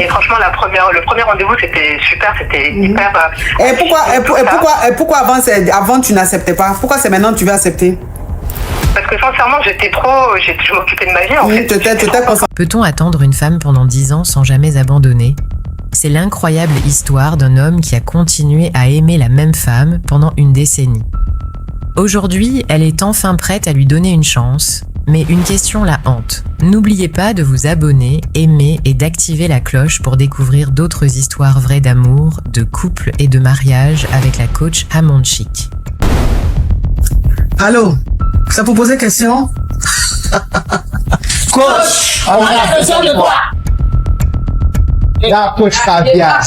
Et franchement, le premier rendez-vous, c'était super, c'était hyper... Pourquoi avant tu n'acceptais pas? Pourquoi c'est maintenant que tu veux accepter? Parce que sincèrement, je m'occupais de ma vie en fait. Peut-on attendre une femme pendant 10 ans sans jamais abandonner? C'est l'incroyable histoire d'un homme qui a continué à aimer la même femme pendant une décennie. Aujourd'hui, elle est enfin prête à lui donner une chance, mais une question la hante. N'oubliez pas de vous abonner, aimer et d'activer la cloche pour découvrir d'autres histoires vraies d'amour, de couple et de mariage avec la coach Amon Chic. Allô? Ça vous poser question? Coach, on a besoin de quoi? La coach caviar.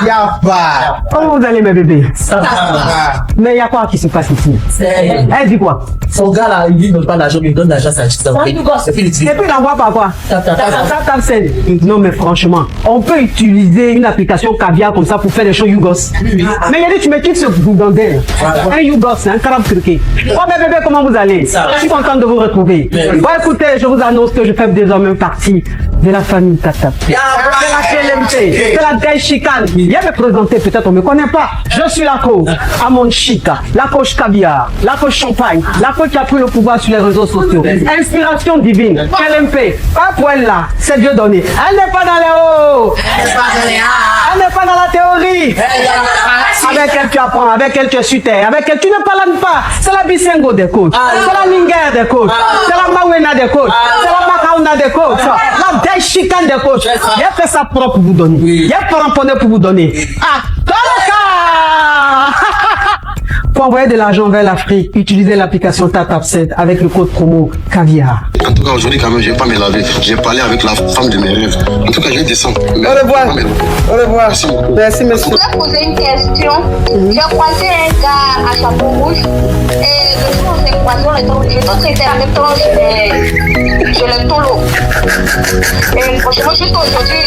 Y'a pas. Comment vous allez mes bébés? Ça va. Mais il y a quoi qui se passe ici? Elle dit quoi? Son gars là, il dit ne pas l'argent, il donne l'argent à sa chute. Et puis il envoie par quoi? Tap send. Non mais franchement, on peut utiliser une application caviar comme ça pour faire des choses Yougos. Mais il y a dit tu me quittes ce boudandel. Un Yougos, un carabe turqué. Oh mes bébés, comment vous allez? Je suis content de vous retrouver. Bon écoutez, je vous annonce que je fais désormais partie de la famille Tatap. C'est la gueule chicane. Viens me présenter, peut-être on ne me connaît pas. Je suis la coach Amon Chica, la coach caviar, la coach champagne, la coach qui a pris le pouvoir sur les réseaux sociaux. Inspiration divine, LMP, pas pour elle là, c'est Dieu donné. Elle n'est pas dans les hauts, elle n'est pas dans la théorie. Avec elle tu apprends, avec elle tu es sur terre, avec elle tu ne parles pas. C'est la Bisengo des coachs, c'est la Linger des coachs, c'est la Mawena des coachs, c'est la Makauna des coachs, la gueule chicane des coachs. Il a fait sa propre pour vous donner. Il y a pas ramponné pour vous donner. Ah, pour envoyer de l'argent vers l'Afrique, utilisez l'application TapTapSend avec le code promo caviar. En tout cas, aujourd'hui, quand même, je vais pas me laver. J'ai parlé avec la femme de mes rêves. En tout cas, je vais descendre. Au revoir. Au revoir. Merci beaucoup. Merci, monsieur. Je voulais poser une question. J'ai croisé un gars à chapeau rouge et le jour où j'ai croisé, l'autre était en même temps chez le tolo. Et franchement, juste aujourd'hui,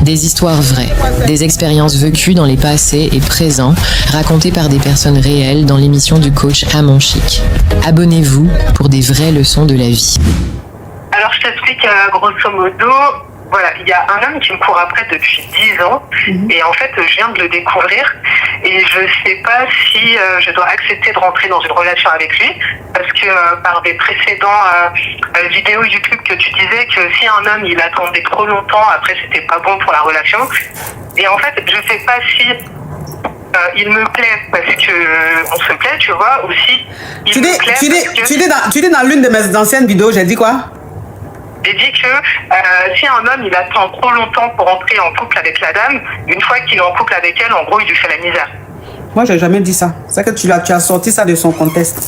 Des histoires vraies, des expériences vécues dans les passés et présents, racontées par des personnes réelles dans l'émission du coach Amon Chic. Abonnez-vous pour des vraies leçons de la vie. Alors je t'explique grosso modo. Voilà, il y a un homme qui me court après depuis 10 ans et en fait je viens de le découvrir et je sais pas si je dois accepter de rentrer dans une relation avec lui parce que par des précédents vidéos YouTube que tu disais que si un homme il attendait trop longtemps, après c'était pas bon pour la relation. Et en fait je sais pas si il me plaît parce que on se plaît, tu vois, ou si il me plaît tu dis dans l'une de mes anciennes vidéos, j'ai dit quoi? J'ai dit que si un homme il attend trop longtemps pour entrer en couple avec la dame, une fois qu'il est en couple avec elle, en gros il lui fait la misère. Moi j'ai jamais dit ça. C'est que tu as sorti ça de son contexte.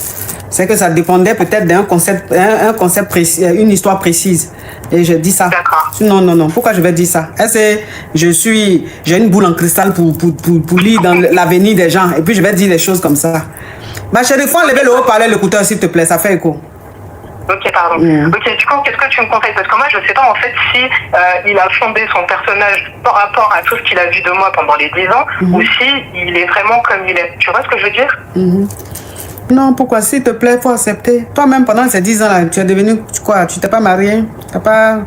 C'est que ça dépendait peut-être d'un concept, un concept précis, une histoire précise. Et je dis ça. D'accord. Non. Pourquoi je vais dire ça? J'ai une boule en cristal pour lire dans l'avenir des gens. Et puis je vais dire les choses comme ça. Ma chérie, il faut enlever le haut-parleur, l'écouteur s'il te plaît, ça fait écho. Ok, pardon. Ok, du coup, qu'est-ce que tu me conseilles? Parce que moi, je sais pas en fait si il a fondé son personnage par rapport à tout ce qu'il a vu de moi pendant les 10 ans ou si il est vraiment comme il est. Tu vois ce que je veux dire? Non, pourquoi? S'il te plaît, il faut accepter. Toi-même, pendant ces 10 ans-là, tu es devenu quoi? Tu t'es pas marié? T'as pas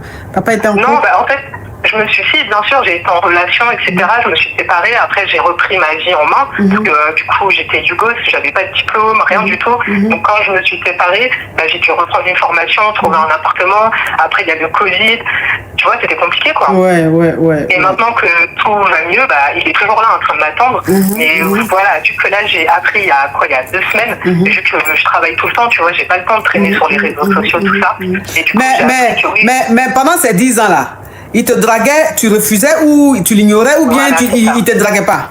été en couple? Non, bah en fait, je me suis si, bien sûr, j'ai été en relation, etc. Je me suis séparée. Après, j'ai repris ma vie en main. Parce que du coup, j'étais Yougos, j'avais pas de diplôme, rien du tout. Donc, quand je me suis séparée, bah, j'ai dû reprendre une formation, trouver un appartement. Après, il y a le Covid. Tu vois, c'était compliqué, quoi. Ouais. Et maintenant que tout va mieux, bah, il est toujours là en train de m'attendre. Et voilà, vu que là, j'ai appris il y a 2 semaines. Et vu que je travaille tout le temps, tu vois, j'ai pas le temps de traîner sur les réseaux sociaux, tout ça. Et du coup, mais pendant ces 10 ans-là, il te draguait, tu refusais ou tu l'ignorais ou bien voilà, il te draguait pas?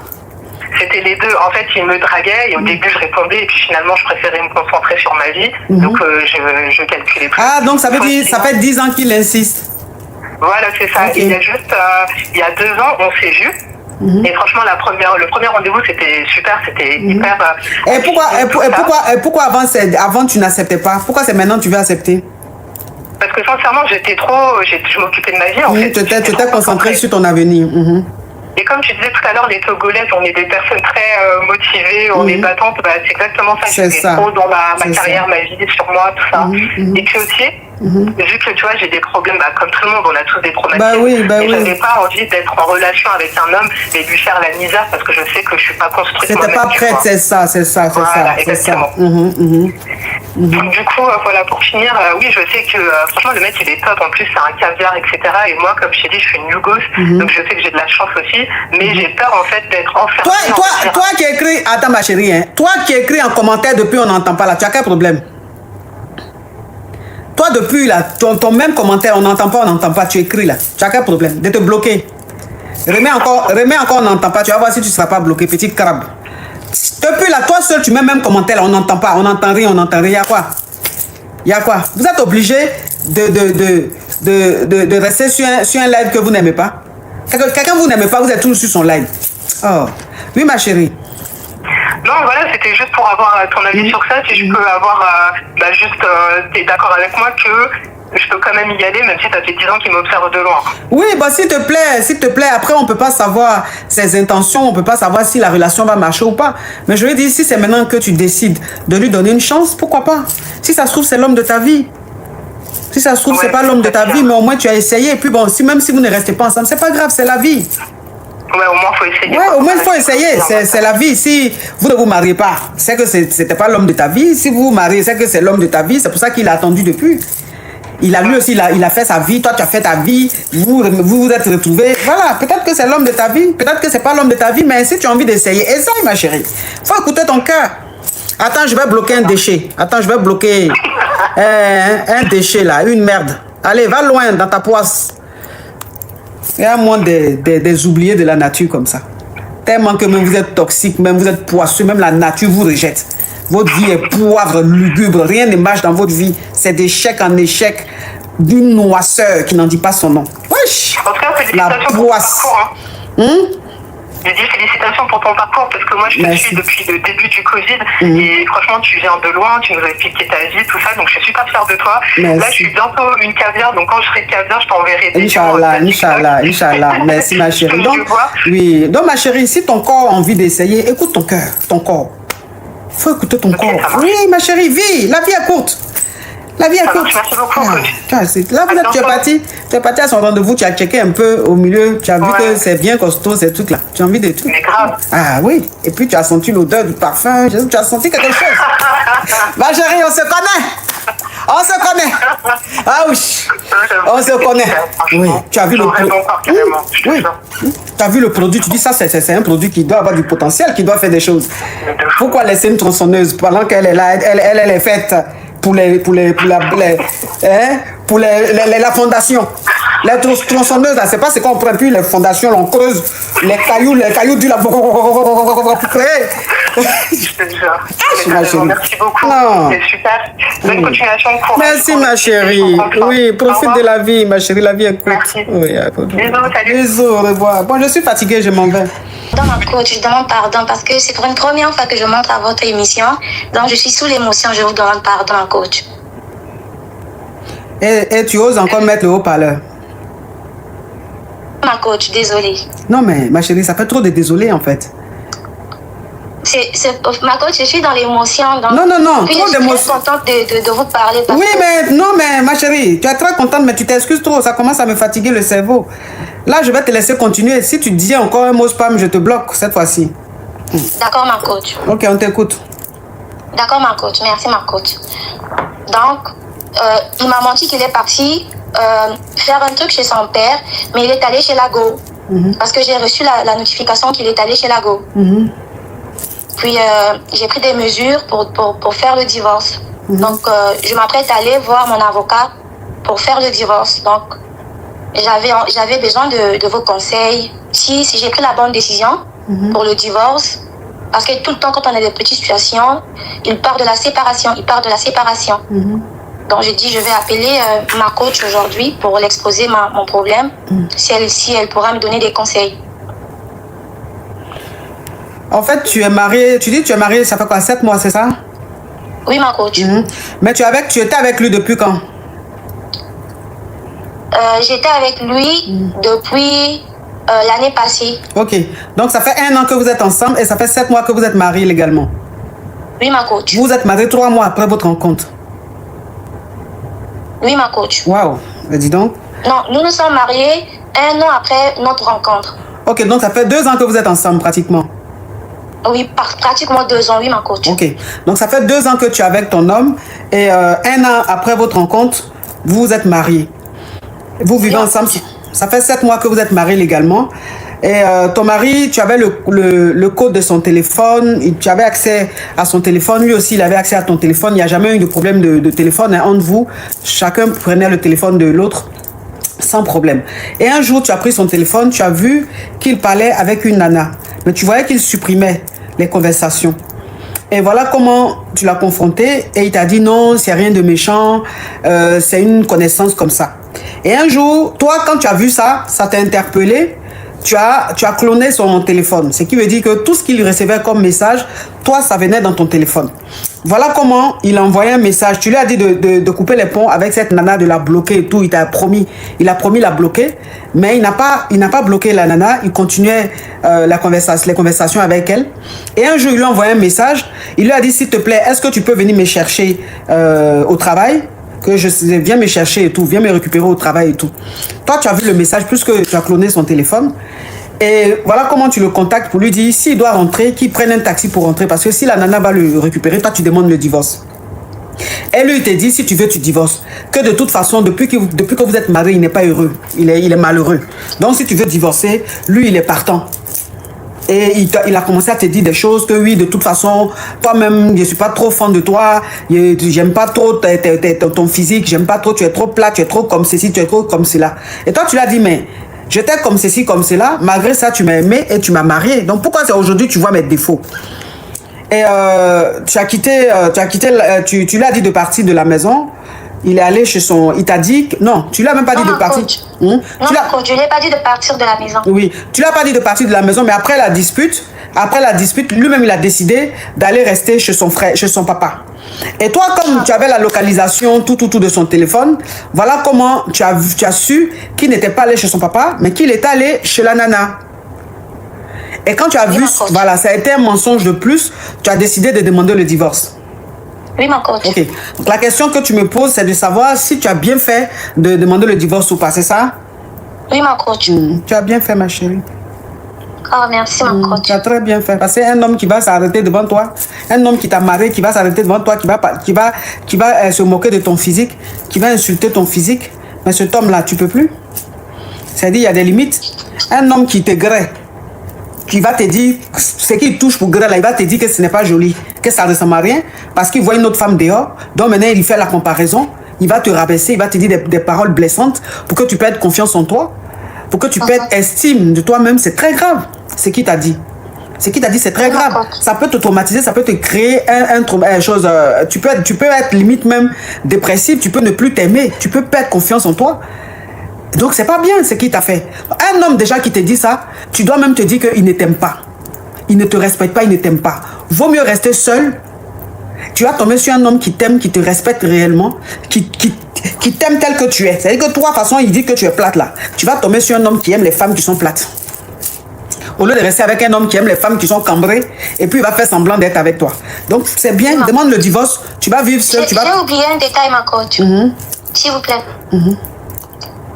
C'était les deux. En fait, il me draguait et au début, je répondais et puis finalement, je préférais me concentrer sur ma vie. Donc, je calculais plus. Ah, donc ça veut dire, ça fait 10 ans qu'il insiste. Voilà, c'est ça. Okay. Et il y a juste, il y a 2 ans, on s'est vus. Et franchement, le premier rendez-vous, c'était super, c'était hyper... Et pourquoi avant tu n'acceptais pas? Pourquoi c'est maintenant que tu veux accepter? Parce que sincèrement, je m'occupais de ma vie en fait. Tu t'es concentré sur ton avenir. Et comme tu disais tout à l'heure, les Togolaises, on est des personnes très motivées, on est battantes. Bah, c'est exactement ça. C'est ça. Trop dans ma C'est carrière, ça. ma vie, sur moi, tout ça. Et puis aussi, vu que tu vois, j'ai des problèmes, bah, comme tout le monde, on a tous des traumatismes. Bah oui, bah et oui. j'avais pas envie d'être en relation avec un homme et de lui faire la misère parce que je sais que je suis pas construite. C'était moi-même, pas tu prête, vois. c'est ça, c'est ça, c'est Voilà, ça, c'est ça. exactement. Donc, du coup, voilà, pour finir, oui, je sais que franchement, le mec, il est top. En plus, c'est un caviar, etc. Et moi, comme je t'ai dit, je suis une Yougos, donc je sais que j'ai de la chance aussi. Mais j'ai peur, en fait, d'être enfermée. Toi qui écris, attends ma chérie, hein, toi qui écris en commentaire depuis on n'entend pas là, tu as quel problème? Toi depuis là, ton même commentaire, on n'entend pas, tu écris là, tu as quel problème? De te bloquer. Remets encore, on n'entend pas, tu vas voir si tu ne seras pas bloqué, petite crabe. Depuis là, toi seul, tu mets même commentaire là, on n'entend pas, on n'entend rien, il y a quoi? Il y a quoi? Vous êtes obligé de rester sur un live que vous n'aimez pas? Quelqu'un vous n'aimez pas, vous êtes toujours sur son live. Oh, oui ma chérie. Non, voilà, c'était juste pour avoir ton avis sur ça. Si je peux avoir, t'es d'accord avec moi que je peux quand même y aller, même si ça fait 10 ans qu'il m'observe de loin. Oui, bah s'il te plaît, après on peut pas savoir ses intentions, on peut pas savoir si la relation va marcher ou pas. Mais je veux dire, si c'est maintenant que tu décides de lui donner une chance, pourquoi pas? Si ça se trouve, c'est l'homme de ta vie. Si ça se trouve, c'est pas l'homme de ta vie, mais au moins tu as essayé. Et puis bon, même si vous ne restez pas ensemble, c'est pas grave, c'est la vie. Ouais, au moins, il faut essayer. Ouais, au moins, il faut essayer. C'est la vie. Si vous ne vous mariez pas, c'est que c'était pas l'homme de ta vie. Si vous vous mariez, c'est que c'est l'homme de ta vie. C'est pour ça qu'il a attendu depuis. Il a lui aussi, il a fait sa vie. Toi, tu as fait ta vie. Vous vous êtes retrouvés. Voilà. Peut-être que c'est l'homme de ta vie. Peut-être que c'est pas l'homme de ta vie. Mais si tu as envie d'essayer, essaye, ma chérie. Faut écouter ton cœur. Attends, je vais bloquer un déchet. Attends, je vais bloquer un déchet là. Une merde. Allez, va loin dans ta poisse. Il y a moins des oubliés de la nature comme ça. Tellement que même vous êtes toxique, même vous êtes poisseux, même la nature vous rejette. Votre vie est poivre, lugubre, rien ne marche dans votre vie. C'est d'échec en échec, d'une noisseur qui n'en dit pas son nom. Wesh! En tout cas, La félicitations poisse. pour ton parcours. Je dis félicitations pour ton parcours parce que moi je te suis depuis le début du Covid et franchement tu viens de loin, tu nous as expliqué ta vie, tout ça, donc je suis super fière de toi. Merci. Là je suis bientôt une caviar, donc quand je serai caviar je t'enverrai des Inch'Allah, Inch'Allah. Merci ma chérie. Donc, oui, donc ma chérie, si ton corps a envie d'essayer, écoute ton cœur, ton corps. Faut écouter ton corps. Oui ma chérie, vis, la vie est courte. La vie est courte. Merci beaucoup, coach. Là, tu es parti à son rendez-vous, tu as checké un peu au milieu, tu as vu que c'est bien costaud, ces trucs-là. Tu as envie de tout. Mais grave. Ah oui. Et puis tu as senti l'odeur du parfum, tu as senti quelque chose. Ma chérie, on se connaît. On se connaît. Ah oui. On se connaît. Oui. Tu as vu le produit. Oui. Tu as vu le produit, tu dis ça, c'est un produit qui doit avoir du potentiel, qui doit faire des choses. Pourquoi laisser une tronçonneuse pendant qu'elle est là, elle est faite pour la fondation. Les tronçonneuses, c'est pas ce qu'on prend plus les fondations, on creuse les cailloux du labo pour créer. Je te jure. Merci beaucoup. C'est super. Bonne continuation pour. Merci ma chérie. Oui, profite de la vie, ma chérie. La vie est courte. Merci. Oui, bisous, salut. Bisous, au revoir. Bon, je suis fatiguée, je m'en vais. Dans ma coach, je demande pardon parce que c'est pour une première fois que je monte à votre émission. Donc, je suis sous l'émotion, je vous demande pardon, ma coach. Et tu oses encore mettre le haut-parleur? Ma coach, désolée. Non, mais ma chérie, ça fait trop de désolé en fait. Ma coach, je suis dans l'émotion. Non, trop d'émotion. Je suis très contente de vous parler. Oui, mais ma chérie, tu es très contente, mais tu t'excuses trop. Ça commence à me fatiguer le cerveau. Là, je vais te laisser continuer. Si tu dis encore un mot spam, je te bloque cette fois-ci. D'accord, ma coach. Ok, on t'écoute. D'accord, ma coach. Merci, ma coach. Donc, il m'a menti qu'il est parti faire un truc chez son père, mais il est allé chez Lago. Parce que j'ai reçu la notification qu'il est allé chez Lago. Puis, j'ai pris des mesures pour faire le divorce. Donc, je m'apprête à aller voir mon avocat pour faire le divorce. Donc, j'avais besoin de vos conseils. Si j'ai pris la bonne décision pour le divorce, parce que tout le temps, quand on a des petites situations, il part de la séparation. Donc, j'ai dit, je vais appeler ma coach aujourd'hui pour l'exposer mon problème. Si elle pourra me donner des conseils. En fait, tu es mariée, ça fait quoi, 7 mois, c'est ça? Oui, ma coach. Mais tu étais avec lui depuis quand? J'étais avec lui depuis l'année passée. Ok. Donc, ça fait 1 an que vous êtes ensemble et ça fait 7 mois que vous êtes mariés légalement. Oui, ma coach. Vous êtes mariés 3 mois après votre rencontre. Oui, ma coach. Waouh. Dis donc. Non, nous nous sommes mariés 1 an après notre rencontre. Ok, donc ça fait 2 ans que vous êtes ensemble pratiquement. Oui, pratiquement 2 ans, oui, ma coach. Ok. Donc, ça fait 2 ans que tu es avec ton homme et 1 an après votre rencontre, vous vous êtes mariés. Vous vivez ensemble. Ça fait 7 mois que vous êtes mariés légalement. Et ton mari, tu avais le code de son téléphone, tu avais accès à son téléphone, lui aussi il avait accès à ton téléphone, il n'y a jamais eu de problème de téléphone hein, entre vous, chacun prenait le téléphone de l'autre sans problème. Et un jour, tu as pris son téléphone, tu as vu qu'il parlait avec une nana, mais tu voyais qu'il supprimait les conversations. Et voilà comment tu l'as confronté et il t'a dit non, c'est rien de méchant, c'est une connaissance comme ça. Et un jour, toi, quand tu as vu ça, ça t'a interpellé. Tu as cloné son téléphone. Ce qui veut dire que tout ce qu'il recevait comme message, toi, ça venait dans ton téléphone. Voilà comment il a envoyé un message. Tu lui as dit de couper les ponts avec cette nana, de la bloquer et tout. Il a promis la bloquer. Mais il n'a pas bloqué la nana. Il continuait les conversations avec elle. Et un jour, il lui a envoyé un message. Il lui a dit, s'il te plaît, est-ce que tu peux venir me chercher au travail? Que je viens me chercher et tout, viens me récupérer au travail et tout. Toi, tu as vu le message puisque tu as cloné son téléphone. Et voilà comment tu le contactes pour lui dire s'il doit rentrer, qu'il prenne un taxi pour rentrer. Parce que si la nana va le récupérer, toi, tu demandes le divorce. Et lui, il te dit, si tu veux, tu divorces. Que de toute façon, depuis que vous êtes mariés, il n'est pas heureux. Il est malheureux. Donc, si tu veux divorcer, lui, il est partant. Et il a commencé à te dire des choses que oui, de toute façon, toi-même, je ne suis pas trop fan de toi, j'aime pas trop ton physique, j'aime pas trop, tu es trop plat, tu es trop comme ceci, tu es trop comme cela. Et toi, tu l'as dit, mais j'étais comme ceci, comme cela, malgré ça, tu m'as aimé et tu m'as marié. Donc pourquoi c'est aujourd'hui tu vois mes défauts? Et tu lui as dit de partir de la maison. Il est allé chez son... Il t'a dit... Non, tu ne l'as même pas dit de partir. Non, coach, je ne l'ai pas dit de partir de la maison. Oui, tu ne l'as pas dit de partir de la maison, mais après la dispute, lui-même, il a décidé d'aller rester chez son frère, chez son papa. Et toi, comme tu avais la localisation, tout de son téléphone, voilà comment tu as su qu'il n'était pas allé chez son papa, mais qu'il est allé chez la nana. Et quand tu as vu... Voilà, ça a été un mensonge de plus, tu as décidé de demander le divorce. Oui, ma coach. Ok. Donc, la question que tu me poses, c'est de savoir si tu as bien fait de demander le divorce ou pas, c'est ça? Oui, ma coach. Tu as bien fait, ma chérie. Oh, merci, ma coach. Tu as très bien fait. Parce que c'est un homme qui va s'arrêter devant toi, un homme qui t'a marié, qui va s'arrêter devant toi, qui va se moquer de ton physique, qui va insulter ton physique. Mais cet homme-là, tu peux plus. C'est-à-dire, il y a des limites. Un homme qui te grée, qui va te dire, ce qu'il touche pour gré là, il va te dire que ce n'est pas joli, que ça ne ressemble à rien, parce qu'il voit une autre femme dehors, donc maintenant il fait la comparaison, il va te rabaisser, il va te dire des paroles blessantes pour que tu perdes confiance en toi, pour que tu perdes estime de toi-même, c'est très grave, ce qu'il t'a dit. Ce qu'il t'a dit, c'est très grave. Ça peut te traumatiser, ça peut te créer chose. Tu peux être limite même dépressif, tu peux ne plus t'aimer, tu peux perdre confiance en toi. Donc, c'est pas bien ce qu'il t'a fait. Un homme déjà qui te dit ça, tu dois même te dire qu'il ne t'aime pas. Il ne te respecte pas, il ne t'aime pas. Vaut mieux rester seul. Tu vas tomber sur un homme qui t'aime, qui te respecte réellement, qui t'aime tel que tu es. C'est-à-dire que toi, de toute façon, il dit que tu es plate là. Tu vas tomber sur un homme qui aime les femmes qui sont plates. Au lieu de rester avec un homme qui aime les femmes qui sont cambrées, et puis il va faire semblant d'être avec toi. Donc, c'est bien, demande le divorce. Tu vas vivre seul. J'ai oublié un détail, ma coach. S'il vous plaît.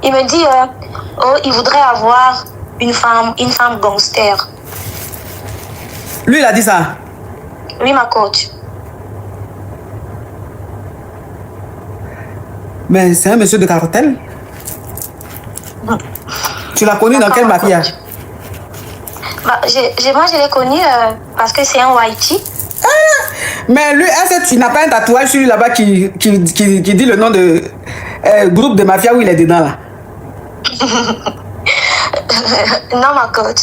Il me dit, il voudrait avoir une femme gangster. Lui, il a dit ça? Oui, ma coach. Mais c'est un monsieur de cartel? Tu l'as connu dans quelle mafia? Moi, je l'ai connu parce que c'est un Haïti. Mais lui, est-ce que tu n'as pas un tatouage sur lui là-bas qui dit le nom de groupe de mafia où il est dedans là? Non, ma coach.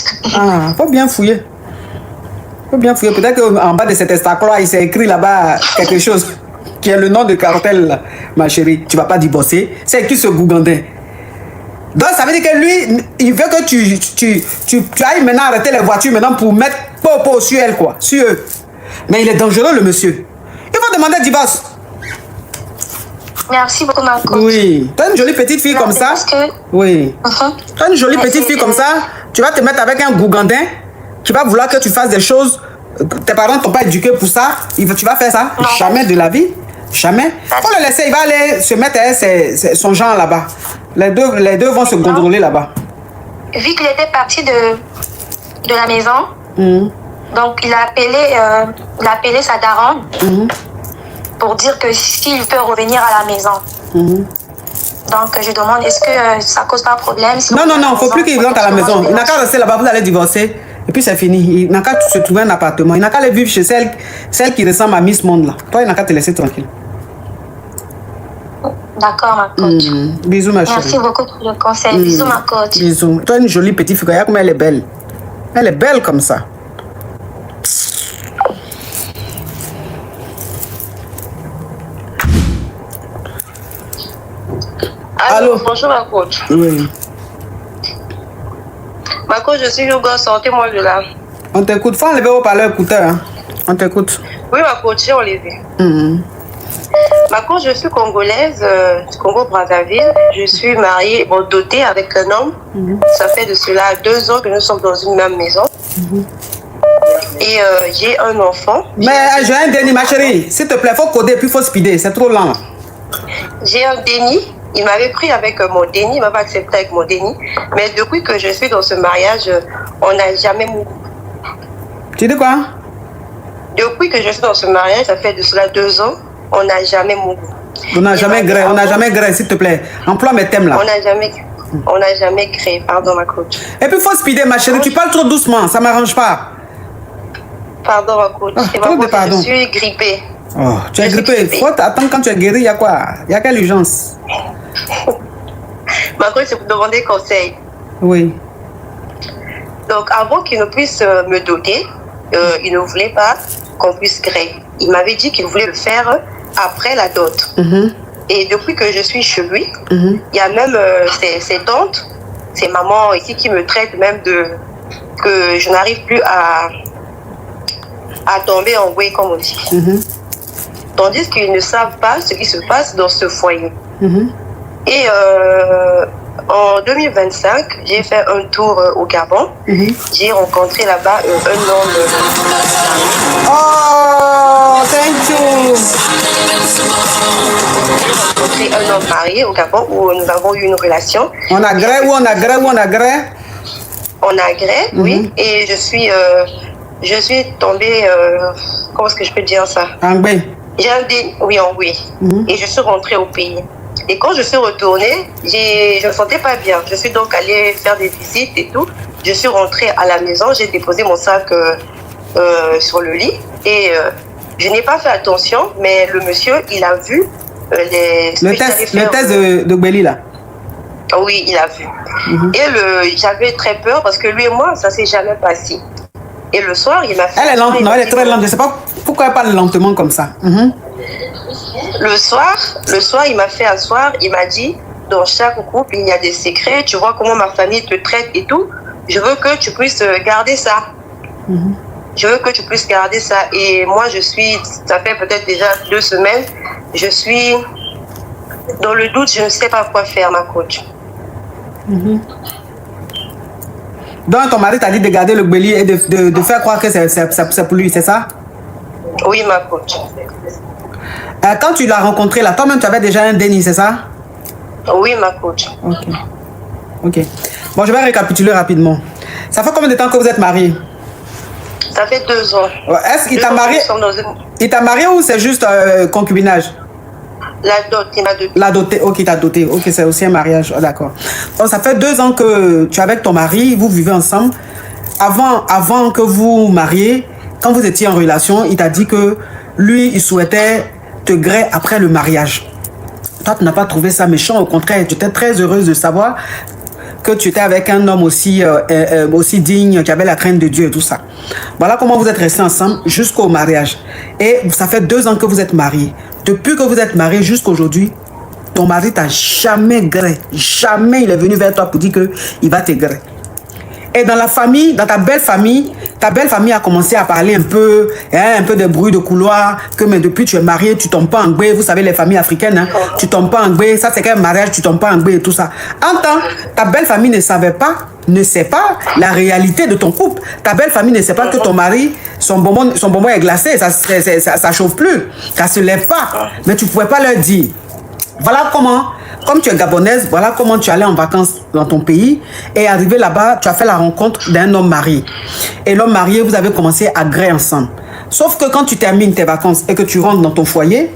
Faut bien fouiller. Peut-être qu'en bas de cet Instagram, il s'est écrit là-bas quelque chose qui est le nom de cartel, là. Ma chérie. Tu vas pas divorcer. C'est qui ce Gougandin? Donc ça veut dire que lui, il veut que tu ailles maintenant arrêter les voitures maintenant pour mettre popo sur elle, quoi. Sur eux. Mais il est dangereux, le monsieur. Il faut demander le divorce. Merci beaucoup, ma coach. Oui. Tu as une jolie petite fille comme ça. Que... Oui. Tu as une jolie petite fille comme ça. Tu vas te mettre avec un gougandin qui va vouloir que tu fasses des choses. Tes parents ne t'ont pas éduqué pour ça. Tu vas faire ça? Non. Jamais de la vie. Jamais. Faut le laisser. Il va aller se mettre avec son genre là-bas. Les deux vont se contrôler là-bas. Vu qu'il était parti de la maison, donc il a appelé sa daronne pour dire que s'il peut revenir à la maison. Donc je demande, est-ce que ça cause pas de problème? Si Non, il ne faut plus qu'il rentre à la maison. Il n'a qu'à rester là-bas, vous allez divorcer. Et puis c'est fini. Il n'a qu'à se trouver un appartement. Il n'a qu'à aller vivre chez celle qui ressemble à Miss Monde là. Toi, il n'a qu'à te laisser tranquille. D'accord, ma coach. Bisous, ma chérie. Merci beaucoup pour le conseil. Bisous, ma coach. Bisous. Toi, une jolie petite fille. Regarde comme elle est belle. Elle est belle comme ça. Allô? Bonjour ma coach. Oui. Ma coach, je suis Hugo, sortez-moi de là. On t'écoute. Faut enlever au parleur écouteur. Hein? On t'écoute. Oui ma coach, j'ai enlevé. Ma coach, je suis congolaise, du Congo-Brazzaville. Je suis mariée, dotée avec un homme. Ça fait de cela 2 ans que nous sommes dans une même maison. Et j'ai un enfant. Mais j'ai un déni, ma chérie. S'il te plaît, faut coder puis faut speeder. C'est trop lent. J'ai un déni. Il m'avait pris avec mon déni, il m'avait accepté avec mon déni. Mais depuis que je suis dans ce mariage, on n'a jamais mouru. Tu dis quoi? Depuis que je suis dans ce mariage, ça fait de cela 2 ans, on n'a jamais mouru. On n'a jamais gré, on n'a jamais gré, s'il te plaît. Emploie mes thèmes là. On n'a jamais créé, pardon ma coach. Et puis faut speeder, ma chérie. Tu parles trop doucement, ça m'arrange pas. Pardon ma coach. Ah, trop de pardon. Je suis grippée. Oh, tu es grippée. Faut attendre quand tu es guéri, il y a quoi? Il y a quelle urgence? Ma coach, c'est pour demander conseil. Oui. Donc, avant qu'il ne puisse me doter, il ne voulait pas qu'on puisse créer. Il m'avait dit qu'il voulait le faire après la dot. Et depuis que je suis chez lui, il y a même ses tantes, ses mamans ici qui me traitent même que je n'arrive plus à tomber en way, comme on dit. Tandis qu'ils ne savent pas ce qui se passe dans ce foyer. Et en 2025, j'ai fait un tour au Gabon. J'ai rencontré là-bas un homme. Oh, thank you. J'ai rencontré un homme marié au Gabon où nous avons eu une relation. On a gré ou on a gré ou on a gré? On a gré, oui. Et je suis tombée, comment est-ce que je peux dire ça? En B. J'ai un déni, oui, en oui. Et je suis rentrée au pays. Et quand je suis retournée, je ne me sentais pas bien. Je suis donc allée faire des visites et tout. Je suis rentrée à la maison, j'ai déposé mon sac sur le lit. Et je n'ai pas fait attention, mais le monsieur, il a vu le test de Béli là. Oui, il a vu. Et j'avais très peur parce que lui et moi, ça ne s'est jamais passé. Et le soir, il m'a fait... Elle est lente, non, elle est très lente. Je ne sais pas pourquoi elle parle lentement comme ça. Le soir, il m'a fait asseoir. Il m'a dit, dans chaque couple, il y a des secrets. Tu vois comment ma famille te traite et tout. Je veux que tu puisses garder ça. Je veux que tu puisses garder ça. Et moi, ça fait peut-être déjà 2 semaines, je suis dans le doute. Je ne sais pas quoi faire, ma coach. Donc, ton mari t'a dit de garder le bélier et de faire croire que c'est pour lui, c'est ça? Oui, ma coach. Quand tu l'as rencontré là, toi-même, tu avais déjà un déni, c'est ça? Oui, ma coach. Ok. Bon, je vais récapituler rapidement. Ça fait combien de temps que vous êtes mariés? Ça fait 2 ans. Est-ce qu'il t'a marié? Il t'a marié ou c'est juste concubinage? La dot, il m'a doté. La dotée, ok, il t'a doté. Ok, c'est aussi un mariage, d'accord. Donc, ça fait 2 ans que tu es avec ton mari, vous vivez ensemble. Avant que vous mariez, quand vous étiez en relation, il t'a dit que lui, il souhaitait te greffer après le mariage. Toi, tu n'as pas trouvé ça méchant. Au contraire, tu étais très heureuse de savoir que tu étais avec un homme aussi digne, qui avait la crainte de Dieu et tout ça. Voilà comment vous êtes restés ensemble jusqu'au mariage. Et ça fait 2 ans que vous êtes mariés. Depuis que vous êtes mariés jusqu'à aujourd'hui, ton mari t'a jamais gré. Jamais il est venu vers toi pour dire qu'il va te gré. Et dans la famille, dans ta belle famille, ta belle famille a commencé à parler un peu de bruit de couloir, que mais depuis tu es marié, tu tombes pas en gbé. Vous savez, les familles africaines, hein, tu tombes pas en gbé. Ça, c'est qu'un mariage, tu tombes pas en gbé et tout ça. En temps, ta belle famille ne sait pas la réalité de ton couple. Ta belle famille ne sait pas que ton mari, son bonbon est glacé, ça chauffe plus, ça se lève pas. Mais tu pouvais pas leur dire. Voilà comment, comme tu es gabonaise, voilà comment tu allais en vacances dans ton pays et arrivé là-bas, tu as fait la rencontre d'un homme marié. Et l'homme marié, vous avez commencé à gréer ensemble. Sauf que quand tu termines tes vacances et que tu rentres dans ton foyer,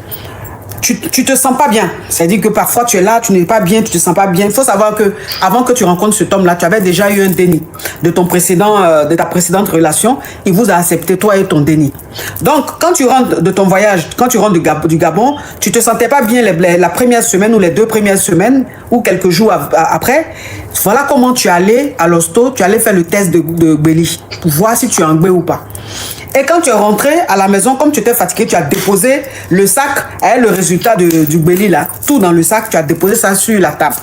tu te sens pas bien. C'est-à-dire que parfois tu es là, tu n'es pas bien, tu te sens pas bien. Il faut savoir que avant que tu rencontres cet homme-là, tu avais déjà eu un déni de ta précédente relation. Il vous a accepté, toi et ton déni. Donc, quand tu rentres de ton voyage, quand tu rentres du Gabon, tu te sentais pas bien la première semaine ou les 2 premières semaines ou quelques jours après. Voilà comment tu allais à l'hosto, tu allais faire le test de Béli pour voir si tu es en gbé ou pas. Et quand tu es rentré à la maison, comme tu étais fatigué, tu as déposé le sac, le résultat du Béli là, tout dans le sac, tu as déposé ça sur la table.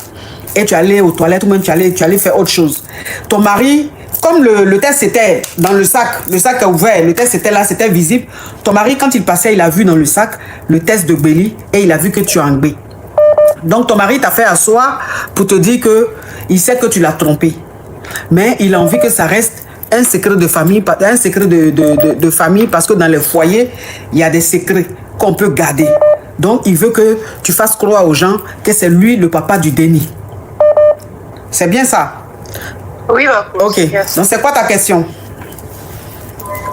Et tu allais aux toilettes ou même tu allais faire autre chose. Ton mari, comme le test était dans le sac est ouvert, le test était là, c'était visible. Ton mari, quand il passait, il a vu dans le sac le test de Béli et il a vu que tu es en gbé. Donc ton mari t'a fait asseoir pour te dire que il sait que tu l'as trompé. Mais il a envie que ça reste un secret de famille, de famille parce que dans les foyers, il y a des secrets qu'on peut garder. Donc, il veut que tu fasses croire aux gens que c'est lui le papa du déni. C'est bien ça? Oui, ma coach. Ok. Donc, c'est quoi ta question?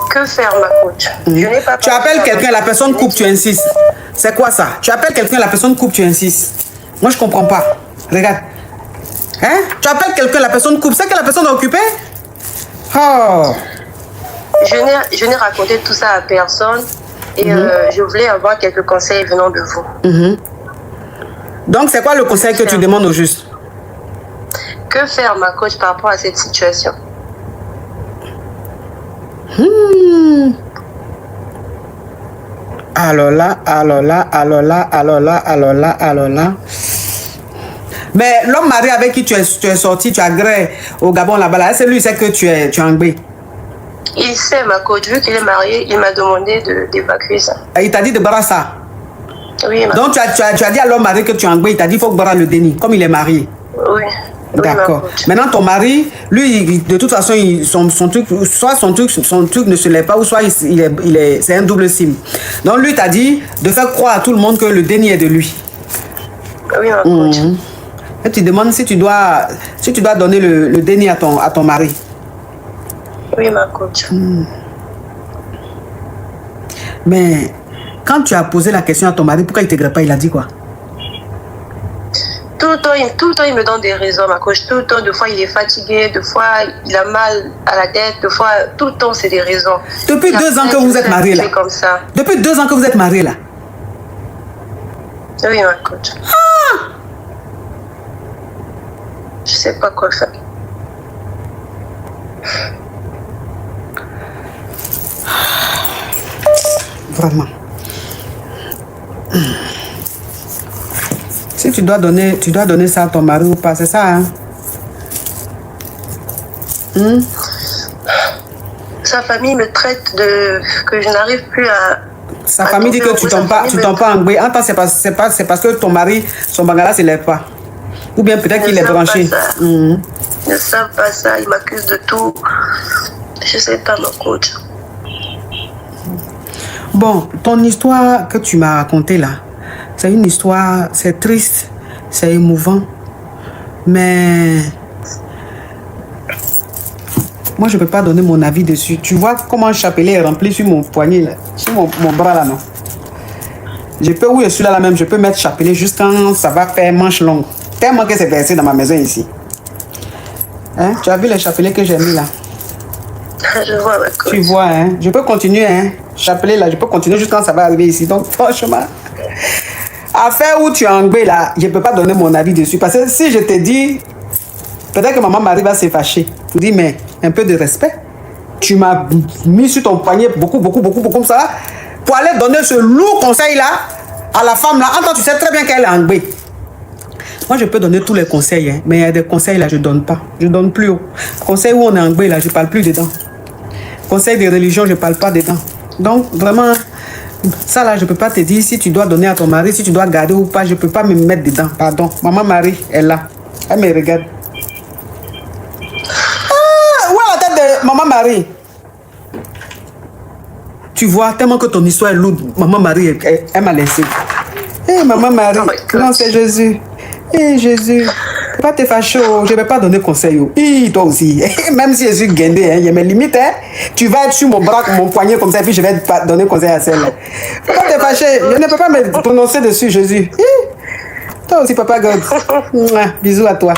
Que faire, ma coach? Je n'ai pas Tu appelles quelqu'un, la personne coupe, tu insistes. C'est quoi ça? Tu appelles quelqu'un, la personne coupe, tu insistes. Moi, je comprends pas. Regarde. Hein? Tu appelles quelqu'un, la personne coupe. C'est que la personne est occupée? Oh. Je n'ai raconté tout ça à personne et je voulais avoir quelques conseils venant de vous. Donc, c'est quoi le conseil que tu demandes au juste? Que faire, ma coach, par rapport à cette situation? Alors là. Mais l'homme marié avec qui tu es sorti, tu as gré au Gabon là-bas, c'est lui, c'est que tu es en gbé. Il sait, ma coach, vu qu'il est marié, il m'a demandé d'évacuer ça. Et il t'a dit de barrer ça? Oui, ma Donc tu as dit à l'homme marié que tu es en gbé, il t'a dit qu'il faut barrer le déni, comme il est marié. Oui. D'accord. Maintenant ton mari, lui, de toute façon, son truc ne se lève pas, ou soit c'est un double sim. Donc lui t'a dit de faire croire à tout le monde que le déni est de lui. Oui, ma coach. Et tu demandes si tu dois donner le déni à ton mari. Oui, ma coach. Mais quand tu as posé la question à ton mari, pourquoi il ne te grette pas? Il a dit quoi? Tout le temps, il me donne des raisons, ma coach. Tout le temps, des fois, il est fatigué, des fois, il a mal à la tête, des fois, tout le temps, c'est des raisons. Depuis 2 ans que vous êtes mariés là? Comme ça. Depuis 2 ans que vous êtes mariés là? Oui, ma coach. Je sais pas quoi faire. Vraiment. Si tu dois donner ça à ton mari ou pas, c'est ça, hein? Sa famille me traite que je n'arrive plus à... Sa famille dit que tu tombes pas en gbé. Attends, c'est parce que ton mari, son bangala ne se lève pas. Ou bien peut-être qu'il est branché. Ils ne savent pas ça, ils m'accusent de tout. Je sais pas, mon coach. Bon, ton histoire que tu m'as racontée là, c'est une histoire, c'est triste, c'est émouvant. Mais moi, je ne peux pas donner mon avis dessus. Tu vois comment un chapelet est rempli sur mon poignet, là, sur mon bras là, non? Je peux, oui, je suis là même, je peux mettre chapelet juste quand ça va faire manche longue. Tellement que c'est versé dans ma maison ici. Hein? Tu as vu les chapelets que j'ai mis là? Je vois, ma coach. Tu vois, hein? Je peux continuer, hein? Chapelet là, je peux continuer juste quand ça va arriver ici. Donc, franchement, affaire où tu es en gbé là, je ne peux pas donner mon avis dessus. Parce que si je te dis, peut-être que maman Marie va se fâcher. Tu dis, mais un peu de respect. Tu m'as mis sur ton poignet beaucoup comme ça pour aller donner ce lourd conseil là à la femme là. Entends, tu sais très bien qu'elle est en gbé. Moi, je peux donner tous les conseils, hein, mais il y a des conseils là, je ne donne pas. Je ne donne plus haut. Conseil où on est en gbé là, je ne parle plus dedans. conseil de religion, je ne parle pas dedans. Donc, vraiment, ça là, je ne peux pas te dire si tu dois donner à ton mari, si tu dois garder ou pas, je ne peux pas me mettre dedans. Pardon. Maman Marie est là. Elle me regarde. Ah, où est la tête de Maman Marie? Tu vois, tellement que ton histoire est lourde, Maman Marie, elle m'a laissé. Hé, Maman Marie, non, c'est Jésus. Hé, Jésus. Pas te fâcher, je ne vais pas donner conseil. Toi aussi. Même si je suis guindé, il y a mes limites. Tu vas être sur mon bras, mon poignet comme ça, puis je vais te donner conseil à celle-là. Faut pas te fâcher. Je ne peux pas me prononcer dessus, Jésus. Toi aussi, Papa God. Bisous à toi.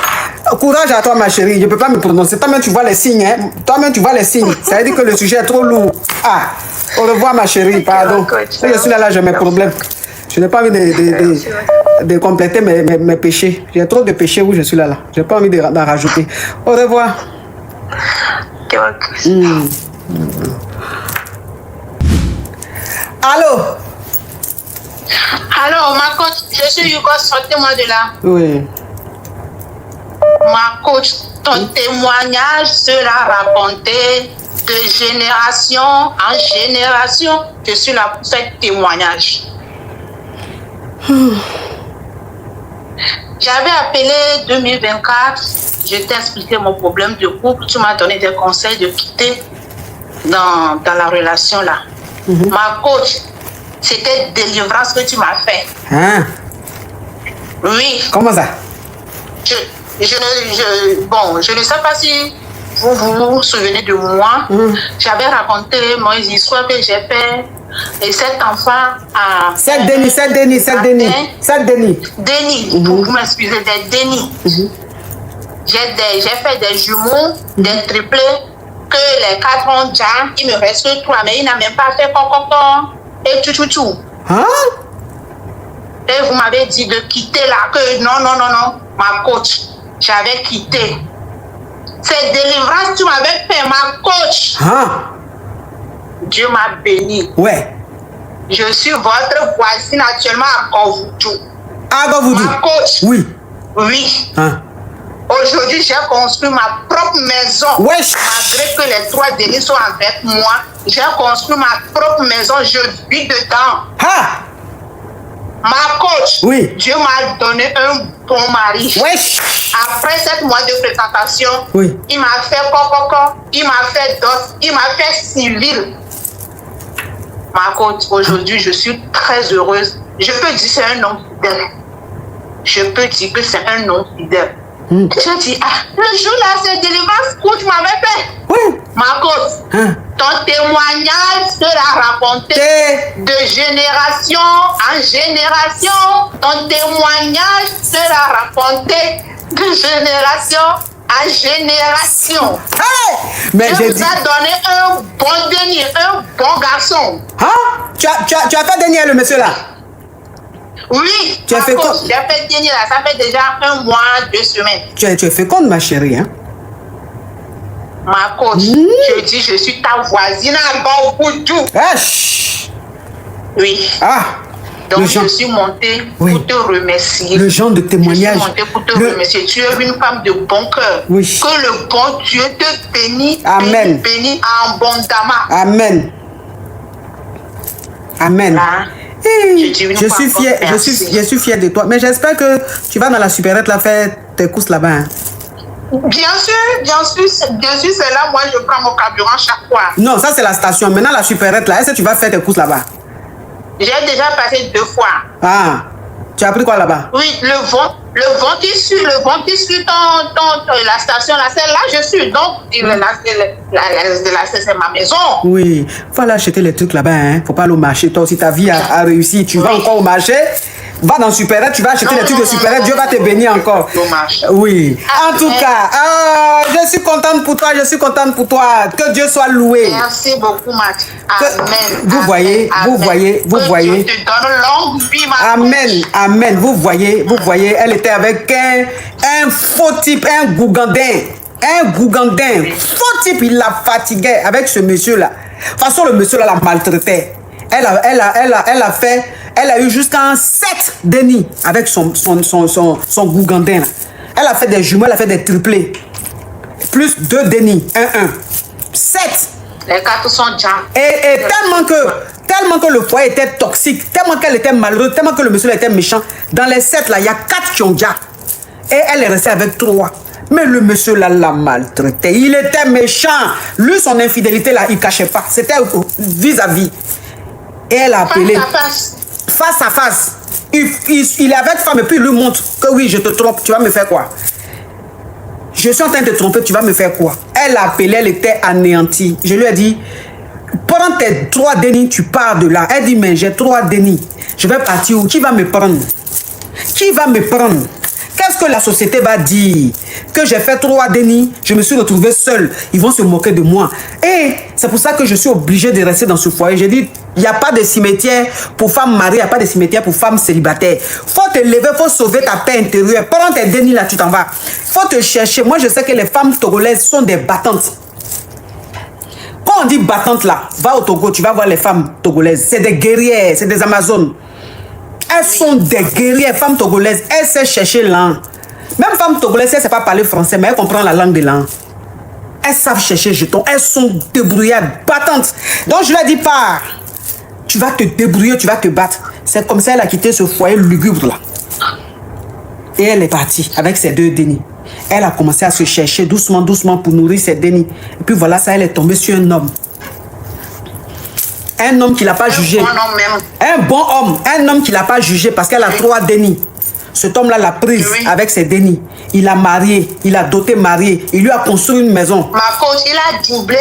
Courage à toi, ma chérie. Je ne peux pas me prononcer. Toi-même, tu vois les signes. Toi-même, tu vois les signes. Ça veut dire que le sujet est trop lourd. Ah, au revoir, ma chérie. Pardon. Si je suis là, j'ai mes problèmes. Je n'ai pas envie de compléter mes péchés. J'ai trop de péchés où je suis là. Je n'ai pas envie d'en rajouter. Au revoir. Allô? Alors, ma coach, je suis Hugo, sortez-moi de là. Oui. Ma coach, ton témoignage sera raconté de génération en génération. Je suis là pour faire témoignage. J'avais appelé 2024, je t'ai expliqué mon problème de couple, tu m'as donné des conseils de quitter dans la relation là. Ma coach, c'était délivrance que tu m'as fait. Hein? Oui. Comment ça? Je ne sais pas si vous vous souvenez de moi. J'avais raconté mon histoire que j'ai fait. Et cet enfant a... C'est Denis. Denis, vous m'excusez, des Denis. J'ai fait des jumeaux, des triplés, que les 4 ont déjà, il me reste que 3, mais il n'a même pas fait concocon et tout. Hein? Et vous m'avez dit de quitter là, que non, ma coach, j'avais quitté. Cette délivrance, tu m'avais fait, ma coach. Hein? Dieu m'a béni. Ouais. Je suis votre voisine actuellement à Govoudou. À Govoudou? Ma coach. Oui. Oui. Hein? Aujourd'hui, j'ai construit ma propre maison. Wesh. Malgré que les 3 Denis sont avec moi, j'ai construit ma propre maison. Je vis dedans. Ah! Ma coach. Oui. Dieu m'a donné un bon mari. Wesh. Après 7 mois de fréquentation, oui. Il m'a fait coco, il m'a fait dos, il m'a fait civil. Ma coach, aujourd'hui, je suis très heureuse. Je peux dire que c'est un homme fidèle. Je peux dire que c'est un homme fidèle. Je dis, le jour là, c'est délivrance que tu m'avais fait. Oui. Ma coach, ton témoignage sera raconté de génération en génération. Ton témoignage sera raconté de génération en génération. Hey! Mais je vous ai donné un bon Denis, un bon garçon. Hein? Tu as fait Denis, le monsieur là? Oui. Tu as fait quoi? J'ai fait Denis là, ça fait déjà 1 mois, 2 semaines. Tu as fait quoi, ma chérie? Hein? Ma coach, je dis, je suis ta voisine à Govoudou. Oui. Ah! Donc je suis montée pour te remercier. Le genre de témoignage. Je suis montée pour te remercier. Tu es une femme de bon cœur. Oui. Que le bon Dieu te bénisse. Amen. Bénisse abondamment. Amen. Amen. Là, je suis fier de toi. Mais j'espère que tu vas dans la supérette là faire tes courses là-bas. Hein. Bien sûr, c'est là, moi je prends mon carburant chaque fois. Non, ça c'est la station. Maintenant la supérette là, est-ce que tu vas faire tes courses là-bas? J'ai déjà passé 2 fois. Ah, tu as pris quoi là-bas? Oui, le vent qui suit la station là, c'est là je suis. Donc, c'est ma maison. Oui, faut aller acheter les trucs là-bas, hein. Faut pas aller au marché. Toi aussi, ta vie a réussi. Tu vas encore au marché. Va dans Supérette, tu vas acheter des trucs de Supérette, Dieu va te bénir encore. Dommage. Oui. En tout cas, je suis contente pour toi, Que Dieu soit loué. Merci beaucoup, Matt. Amen. Vous voyez. Dieu te donne longue vie, ma Amen. Vous voyez, elle était avec un faux type, un gougandin. Faux type, il la fatiguait avec ce monsieur-là. De toute façon, le monsieur-là la maltraitait. Elle a eu jusqu'à 7 Denis avec son gougandin là. Elle a fait des jumeaux, elle a fait des triplés. Plus 2 Denis, 1. 7. Les cartes sont déjà. Et tellement que le foyer était toxique, tellement qu'elle était malheureuse, tellement que le monsieur était méchant, dans les 7 là, il y a 4 qui ont déjà. Et elle est restée avec 3. Mais le monsieur là l'a maltraité. Il était méchant. Lui, son infidélité là, il ne cachait pas. C'était vis-à-vis. Et elle a appelé. Face à face. Il est avec femme et puis il lui montre que oui, je te trompe. Tu vas me faire quoi? Je suis en train de te tromper, tu vas me faire quoi? Elle a appelé, elle était anéantie. Je lui ai dit, prends tes 3 dénis, tu pars de là. Elle dit, mais j'ai 3 dénis. Je vais partir où? Qui va me prendre? Qui va me prendre? Qu'est-ce que la société va dire? Que j'ai fait 3 dénis, je me suis retrouvée seule. Ils vont se moquer de moi. Et c'est pour ça que je suis obligée de rester dans ce foyer. J'ai dit, il n'y a pas de cimetière pour femmes mariées, il n'y a pas de cimetière pour femmes célibataires. Il faut te lever, il faut sauver ta paix intérieure. Prends tes dénis là, tu t'en vas. Il faut te chercher. Moi, je sais que les femmes togolaises sont des battantes. Quand on dit battantes là, va au Togo, tu vas voir les femmes togolaises. C'est des guerrières, c'est des Amazones. Elles sont des guerrières, femmes togolaises. Elles savent chercher l'an. Même femmes togolaises, elles ne savent pas parler français, mais elles comprennent la langue de l'an. Elles savent chercher jetons. Elles sont débrouillardes, battantes. Donc je leur dis pas, tu vas te débrouiller, tu vas te battre. C'est comme ça qu'elle a quitté ce foyer lugubre là. Et elle est partie avec ses 2 dénis. Elle a commencé à se chercher doucement, doucement pour nourrir ses dénis. Et puis voilà, ça, elle est tombée sur un homme. Un homme qui ne l'a pas jugé. Un bon homme. Un homme qui ne l'a pas jugé parce qu'elle a 3 dénis. Cet homme-là l'a prise avec ses dénis. Il l'a marié. Il a doté marié. Il lui a construit une maison. Ma coach, il a doublé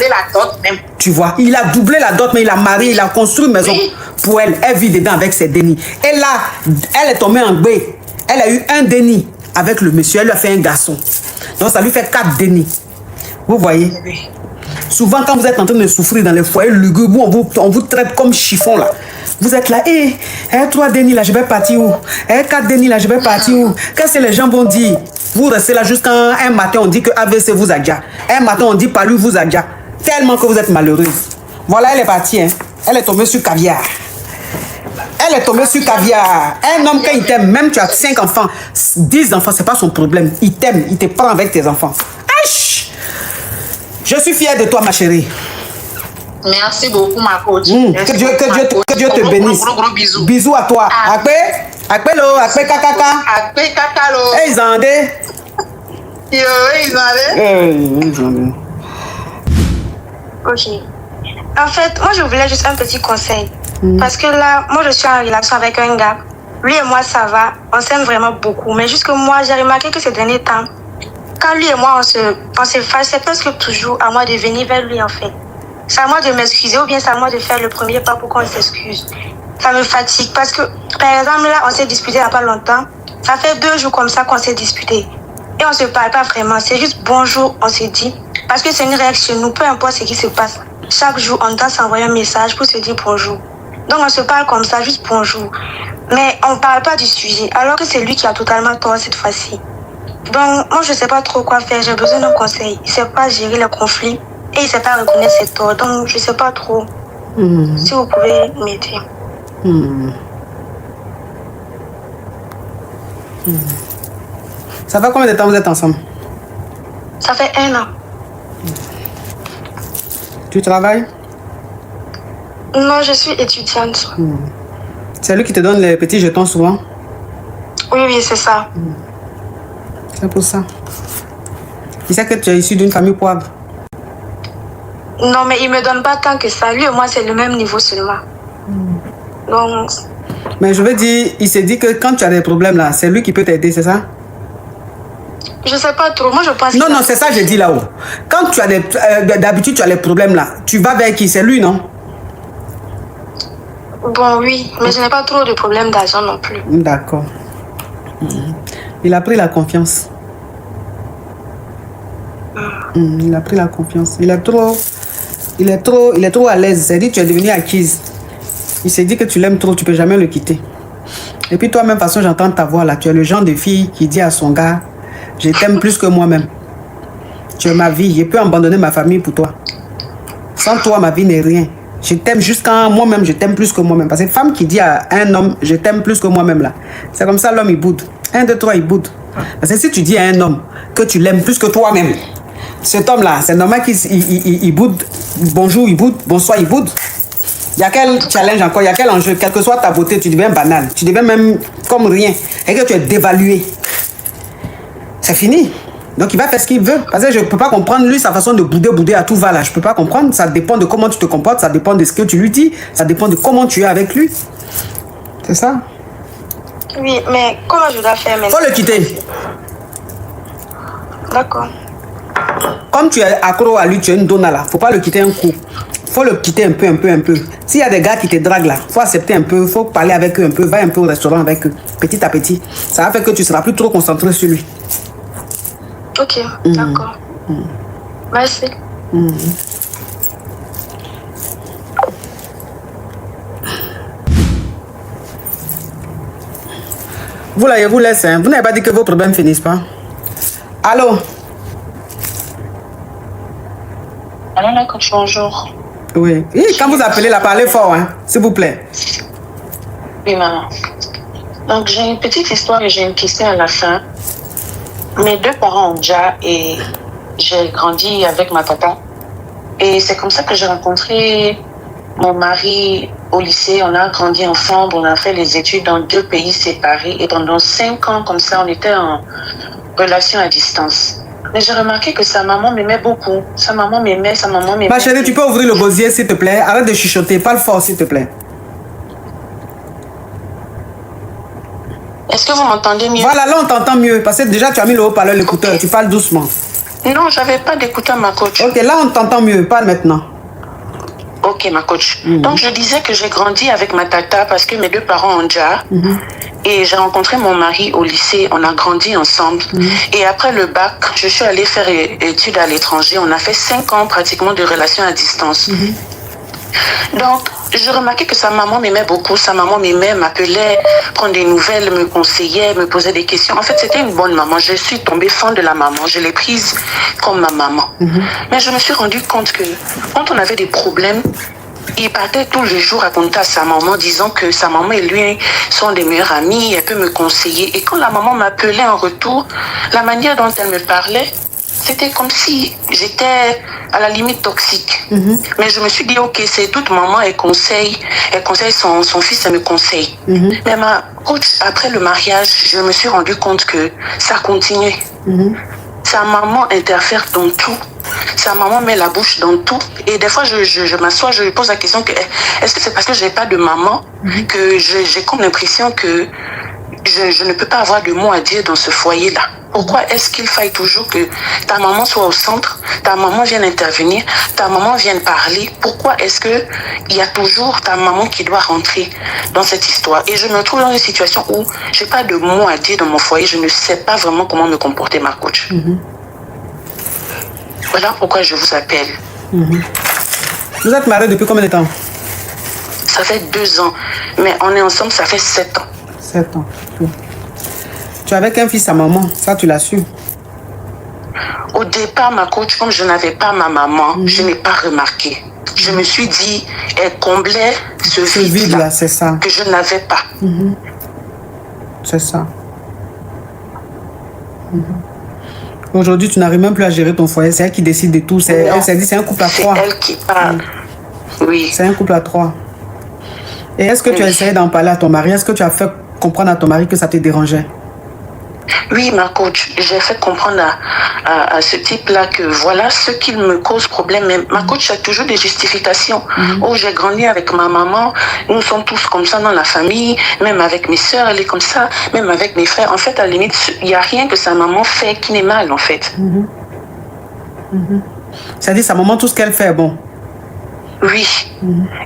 la dot même. Tu vois, il a doublé la dot, mais il a marié. Il a construit une maison pour elle. Elle vit dedans avec ses dénis. Et là, elle est tombée en gbé. Elle a eu un déni avec le monsieur. Elle lui a fait un garçon. Donc ça lui fait 4 dénis. Vous voyez? Souvent, quand vous êtes en train de souffrir dans les foyers lugubres, on vous traite comme chiffon là. Vous êtes là, 3 dénis là, je vais partir où? 4 dénis là, je vais partir où? Qu'est-ce que les gens vont dire? Vous restez là jusqu'à un matin, on dit que AVC vous a déjà. Un matin, on dit Palu vous a déjà. Tellement que vous êtes malheureuse. Voilà, elle est partie. Hein. Elle est tombée sur caviar. Elle est tombée sur caviar. Un homme, quand il t'aime, même tu as 5 enfants, 10 enfants, c'est pas son problème. Il t'aime, il te prend avec tes enfants. Aïe! Je suis fière de toi, ma chérie. Merci beaucoup, ma coach. Que Dieu te bénisse. Gros bisous. Bisous à toi. Akpe lo, akpe kakaka. Akpe kakalo. Hey, Zandé. Ok. En fait, moi, je voulais juste un petit conseil. Parce que là, moi, je suis en relation avec un gars. Lui et moi, ça va. On s'aime vraiment beaucoup. Mais jusque moi, j'ai remarqué que ces derniers temps, quand lui et moi, on se fâche, c'est presque toujours à moi de venir vers lui, en fait. C'est à moi de m'excuser ou bien c'est à moi de faire le premier pas pour qu'on s'excuse. Ça me fatigue parce que, par exemple, là, on s'est disputé il n'y a pas longtemps. Ça fait 2 jours comme ça qu'on s'est disputé. Et on ne se parle pas vraiment. C'est juste bonjour, on s'est dit. Parce que c'est une règle chez nous, peu importe ce qui se passe. Chaque jour, on doit s'envoyer un message pour se dire bonjour. Donc, on se parle comme ça, juste bonjour. Mais on ne parle pas du sujet, alors que c'est lui qui a totalement tort cette fois-ci. Donc, moi, je ne sais pas trop quoi faire. J'ai besoin d'un conseil. Il ne sait pas gérer le conflit et il ne sait pas reconnaître ses torts. Donc, je ne sais pas trop si vous pouvez m'aider. Ça fait combien de temps vous êtes ensemble? Ça fait 1 an. Tu travailles? Non, je suis étudiante. C'est lui qui te donne les petits jetons souvent? Oui, c'est ça. C'est pour ça. Il sait que tu es issu d'une famille pauvre. Non, mais il ne me donne pas tant que ça. Lui et moi, c'est le même niveau seulement. Donc... Mais je veux dire, il s'est dit que quand tu as des problèmes là, c'est lui qui peut t'aider, c'est ça? Je sais pas trop. Moi, je pense... Non, c'est ça que je dis là-haut. Quand tu as des... d'habitude, tu as les problèmes là, tu vas vers qui? C'est lui, non? Bon, oui. Mais je n'ai pas trop de problèmes d'argent non plus. D'accord. Il a pris la confiance. Il a pris la confiance. Il est trop à l'aise. C'est dit tu es devenu acquise. Il s'est dit que tu l'aimes trop, tu peux jamais le quitter. Et puis toi-même, de toute façon, j'entends ta voix là. Tu es le genre de fille qui dit à son gars, je t'aime plus que moi-même. Tu es ma vie. Je peux abandonner ma famille pour toi. Sans toi, ma vie n'est rien. Je t'aime jusqu'à moi-même, je t'aime plus que moi-même. Parce que femme qui dit à un homme, je t'aime plus que moi-même là, c'est comme ça l'homme il boude. 1, 2, 3, il boude. Parce que si tu dis à un homme que tu l'aimes plus que toi-même, Cet homme-là, c'est normal qu'il il boude. Bonjour, il boude. Bonsoir, il boude. Il y a quel challenge encore, il y a quel enjeu, quelle que soit ta beauté, tu deviens banal. Tu deviens même comme rien. Et que tu es dévalué. C'est fini. Donc il va faire ce qu'il veut. Parce que je ne peux pas comprendre lui, sa façon de bouder à tout va là. Je ne peux pas comprendre. Ça dépend de comment tu te comportes, ça dépend de ce que tu lui dis, ça dépend de comment tu es avec lui. C'est ça? Oui, mais comment je dois faire maintenant? Faut le quitter. D'accord. Comme tu es accro à lui, tu es une donna là. Faut pas le quitter un coup. Faut le quitter un peu. S'il y a des gars qui te draguent là, faut accepter un peu, faut parler avec eux un peu, va un peu au restaurant avec eux, petit à petit. Ça va faire que tu seras plus trop concentré sur lui. Ok, d'accord. Merci. Vous là, je vous laisse. Hein. Vous n'avez pas dit que vos problèmes finissent pas. Allô? Allô, là, coach, bonjour. Oui. Et quand vous appelez, là, parlez fort, hein, s'il vous plaît. Oui, maman. Donc, j'ai une petite histoire et j'ai une question à la fin. Mes deux parents ont déjà et j'ai grandi avec ma tata. Et c'est comme ça que j'ai rencontré mon mari au lycée. On a grandi ensemble, on a fait les études dans 2 pays séparés. Et pendant 5 ans, comme ça, on était en relation à distance. Mais j'ai remarqué que sa maman m'aimait beaucoup. Sa maman m'aimait. Ma chérie, tu peux ouvrir le gosier, s'il te plaît. Arrête de chuchoter. Parle fort, s'il te plaît. Est-ce que vous m'entendez mieux? Voilà, là, on t'entend mieux. Parce que déjà, tu as mis le haut-parleur, l'écouteur. Okay. Tu parles doucement. Non, j'avais pas d'écouteur, ma coach. Ok, là, on t'entend mieux. Parle maintenant. Ok, ma coach. Donc, je disais que j'ai grandi avec ma tata parce que mes deux parents ont déjà. Et j'ai rencontré mon mari au lycée. On a grandi ensemble. Et après le bac, je suis allée faire études à l'étranger. On a fait 5 ans pratiquement de relations à distance. Donc, je remarquais que sa maman m'aimait beaucoup. Sa maman m'aimait, m'appelait, prendre des nouvelles, me conseillait, me posait des questions. En fait, c'était une bonne maman. Je suis tombée fan de la maman. Je l'ai prise comme ma maman. Mais je me suis rendu compte que quand on avait des problèmes, il partait tous les jours raconter à sa maman, disant que sa maman et lui sont des meilleurs amis, elle peut me conseiller. Et quand la maman m'appelait en retour, la manière dont elle me parlait, c'était comme si j'étais à la limite toxique. Mais je me suis dit, ok, c'est toute maman, elle conseille son fils, elle me conseille. Mais ma coach, après le mariage, je me suis rendu compte que ça continuait. Sa maman interfère dans tout. Sa maman met la bouche dans tout. Et des fois, je m'assois, je lui pose la question que est-ce que c'est parce que je n'ai pas de maman que j'ai comme l'impression que je ne peux pas avoir de mots à dire dans ce foyer-là? Pourquoi est-ce qu'il faille toujours que ta maman soit au centre, ta maman vienne intervenir, ta maman vienne parler? Pourquoi est-ce qu'il y a toujours ta maman qui doit rentrer dans cette histoire? Et je me trouve dans une situation où je n'ai pas de mots à dire dans mon foyer, je ne sais pas vraiment comment me comporter, ma coach. Voilà pourquoi je vous appelle. Vous êtes mariés depuis combien de temps? Ça fait 2 ans, mais on est ensemble, ça fait 7 ans. 7 ans. Tu avais qu'un fils à maman, ça tu l'as su. Au départ, ma coach, comme je n'avais pas ma maman, je n'ai pas remarqué. Je me suis dit, elle comblait ce vide-là, c'est ça. Que je n'avais pas. C'est ça. Aujourd'hui, tu n'arrives même plus à gérer ton foyer. C'est elle qui décide de tout. Elle s'est dit, c'est un couple à 3. C'est elle qui parle. Oui. C'est un couple à 3. Et est-ce que tu as essayé d'en parler à ton mari? Est-ce que tu as fait comprendre à ton mari que ça te dérangeait? Oui, ma coach, j'ai fait comprendre à ce type-là que voilà ce qui me cause problème. Mais ma coach a toujours des justifications. Oh, j'ai grandi avec ma maman, nous sommes tous comme ça dans la famille, même avec mes soeurs, elle est comme ça, même avec mes frères. En fait, à la limite, il n'y a rien que sa maman fait qui n'est mal, en fait. C'est-à-dire, sa maman, tout ce qu'elle fait est bon. Oui.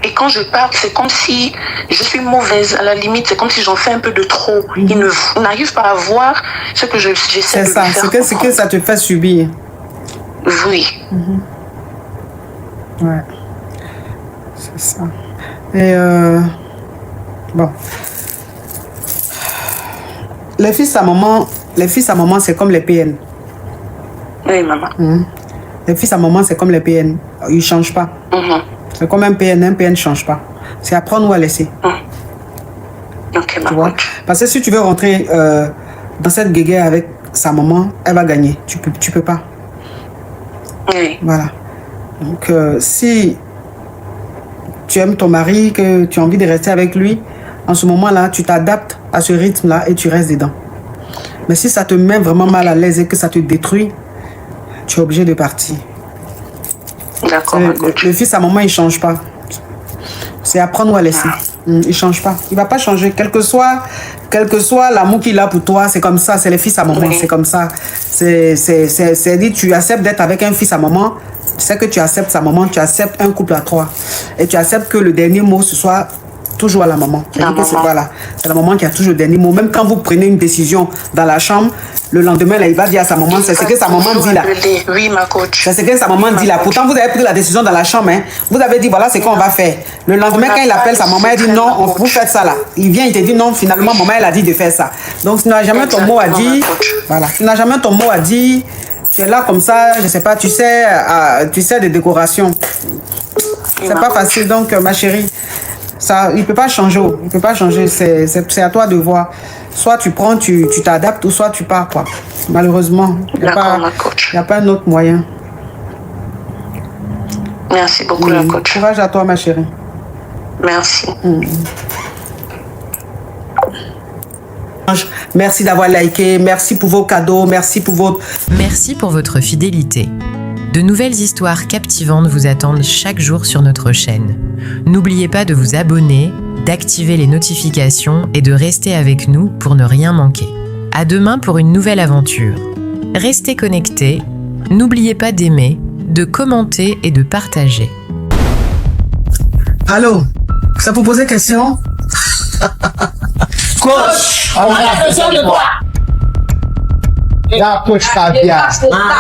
Et quand je parle, c'est comme si je suis mauvaise. À la limite, c'est comme si j'en fais un peu de trop. Ils n'arrivent pas à voir ce que j'essaie de faire. C'est ce que ça te fait subir. Oui. Ouais. C'est ça. Et bon. Les fils à maman, c'est comme les PN. Oui, maman. Les fils à maman, c'est comme les PN. Ils ne changent pas. C'est comme un PN ne change pas. C'est à prendre ou à laisser. Ok, tu vois? Parce que si tu veux rentrer dans cette guéguerre avec sa maman, elle va gagner. Tu peux pas. Oui. Voilà. Donc, si tu aimes ton mari, que tu as envie de rester avec lui, en ce moment-là, tu t'adaptes à ce rythme-là et tu restes dedans. Mais si ça te met vraiment mal à l'aise et que ça te détruit, tu es obligé de partir. D'accord. Le fils à maman, il ne change pas. C'est à prendre ou à laisser. Il ne change pas. Il ne va pas changer. Quel que soit l'amour qu'il a pour toi, c'est comme ça. C'est le fils à maman. Oui. C'est comme ça. C'est dit, tu acceptes d'être avec un fils à maman. C'est que tu acceptes sa maman. Tu acceptes un couple à trois. Et tu acceptes que le dernier mot, ce soit toujours à la maman. C'est la maman qui a toujours le dernier mot. Même quand vous prenez une décision dans la chambre, le lendemain, là, il va dire à sa maman, c'est ce que sa maman dit là. Oui, ma coach. C'est ce que sa maman dit là. Pourtant, vous avez pris la décision dans la chambre. Hein. Vous avez dit, voilà, c'est qu'on va faire. Le lendemain, quand il appelle sa maman, elle dit, non, vous faites ça là. Il vient, il te dit, non, finalement, maman, elle a dit de faire ça. Donc, tu n'as jamais ton mot à dire. Voilà. Tu n'as jamais ton mot à dire. Tu es là comme ça, je sais pas, tu sais des décorations. C'est pas facile. Donc, ma chérie, ça, il peut pas changer. Il peut pas changer. C'est à toi de voir. Soit tu prends, tu t'adaptes, ou soit tu pars, quoi. Malheureusement, il n'y a pas un autre moyen. Merci beaucoup, la coach. Courage à toi, ma chérie. Merci. Merci d'avoir liké, merci pour vos cadeaux, merci pour votre fidélité. De nouvelles histoires captivantes vous attendent chaque jour sur notre chaîne. N'oubliez pas de vous abonner, d'activer les notifications et de rester avec nous pour ne rien manquer. À demain pour une nouvelle aventure. Restez connectés, n'oubliez pas d'aimer, de commenter et de partager. Allô, ça vous posait question? Coach, on a besoin de toi. La coach Caviar.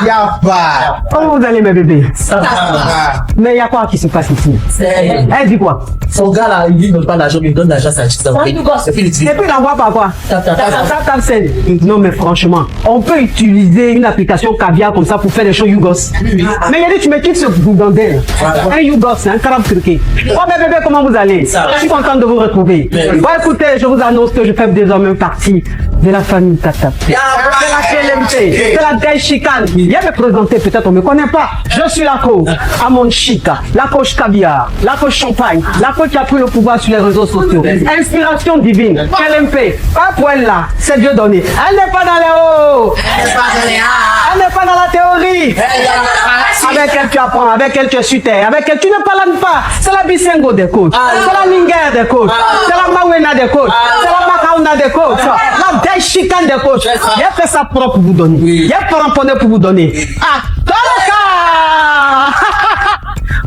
Y'a pas. Comment vous allez, mes bébés? Ça va. Mais il y a quoi qui se passe ici? Elle dit quoi? Son gars là, il donne pas l'argent, il donne l'argent à sa chiste. Et puis il envoie par quoi? Non, mais franchement, on peut utiliser une application Caviar comme ça pour faire des choses Yougos. Mais il a dit, tu me quittes ce boudandel. Un Yougos, un carabe turqué. Oh, mes bébés, comment vous allez? Je suis contente de vous retrouver. Bon, écoutez, je vous annonce que je fais désormais partie de la famille Tata. C'est la KLMT, c'est la Gaï Chicane. Viens me présenter, peut-être on ne me connaît pas. Je suis la coach Amon Chica, la coach Caviar, la coach Champagne, la coach qui a pris le pouvoir sur les réseaux sociaux. Inspiration divine, KLMP, pas pour elle là, c'est Dieu donné. Elle n'est pas dans les hauts, elle n'est pas dans la théorie. Avec elle tu apprends, avec elle tu es sur terre, avec elle tu ne parles pas. C'est la Bisengo des coachs, c'est la Linger des coachs, c'est la Mawena des coachs, c'est la Makauna des coachs, la Gaï Chicane des coachs. Il a fait ça propre pour vous donner. Il a pas ramponné pour vous donner. Ah,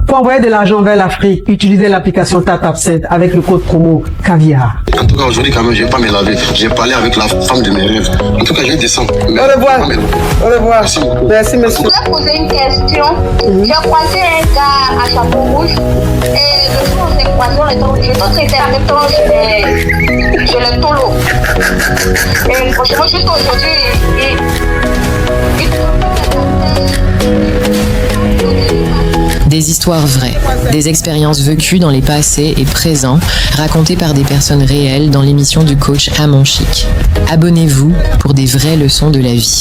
pour envoyer de l'argent vers l'Afrique, utilisez l'application TapTapSend avec le code promo Caviar. En tout cas, aujourd'hui, quand même, je ne vais pas me laver. J'ai parlé avec la femme de mes rêves. En tout cas, je vais descendre. Au revoir. Au revoir. Merci beaucoup. Merci, monsieur. Je voulais poser une question. J'ai croisé un gars à chapeau rouge. Et le jour où on s'est croisé, je dois traiter en même temps, je le tolo. Et franchement, juste aujourd'hui, Des histoires vraies, des expériences vécues dans les passés et présents, racontées par des personnes réelles dans l'émission du coach Amon Chic. Abonnez-vous pour des vraies leçons de la vie.